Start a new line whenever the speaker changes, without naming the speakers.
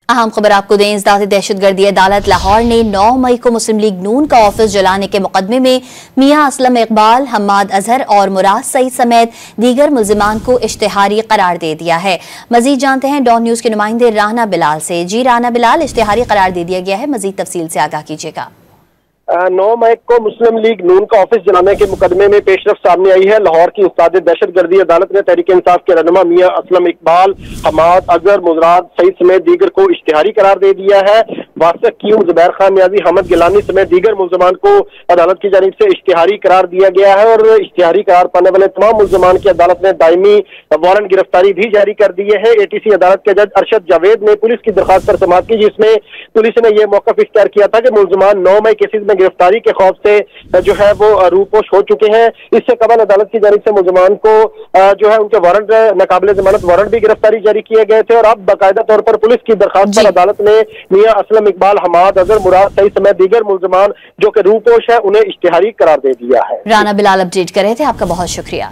अहम खबर आपको दें, इज़्ज़ाती दहशतगर्दी अदालत लाहौर ने 9 मई को मुस्लिम लीग नून का ऑफिस जलाने के मुकदमे में मियां असलम इकबाल, हम्माद अजहर और मुराद सईद समेत दीगर मुल्जिमान को इश्तिहारी करार दे दिया है। मजीद जानते हैं डॉन न्यूज के नुमाइंदे राना बिलाल से। जी राना बिलाल, इश्तिहारी करार दे दिया गया है, मजीद तफसील से आगाह कीजिएगा।
9 मई को मुस्लिम लीग नून का ऑफिस जलाने के मुकदमे में पेशरफ सामने आई है। लाहौर की उस्ताद दहशतगर्दी अदालत ने तहरीक इंसाफ के रहनुमा मियां असलम इकबाल, हम्माद अजहर, मुराद सईद समेत दीगर को इश्तिहारी करार दे दिया है। वासिक कीम, जुबैर खान नियाजी, हमद गिलानी समेत दीगर मुल्जिमान को अदालत की जानिब से इश्तिहारी करार दिया गया है और इश्तिहारी करार पाने वाले तमाम मुल्जिमान की अदालत ने दायमी वारंट गिरफ्तारी भी जारी कर दी है। ATC अदालत के जज अरशद जावेद ने पुलिस की दरखास्त पर समाअत की, जिसमें पुलिस ने यह मौक़िफ़ इख्तियार किया था कि मुल्जिमान 9 मई केसेज में गिरफ्तारी के खौफ से जो है वो रूपोश हो चुके हैं। इससे कबल अदालत की जानिब से मुल्जिमान को जो है उनके वारंट, नाकाबिले जमानत वारंट भी गिरफ्तारी जारी किए गए थे और अब बाकायदा तौर पर पुलिस की दरखास्त पर अदालत ने मियां असलम इकबाल, हम्माद अजहर, मुराद सईद समेत दीगर मुल्जिमान जो कि रूपोश है उन्हें इश्तिहारी करार दे दिया है।
राना बिलाल अपडेट कर रहे थे, आपका बहुत शुक्रिया।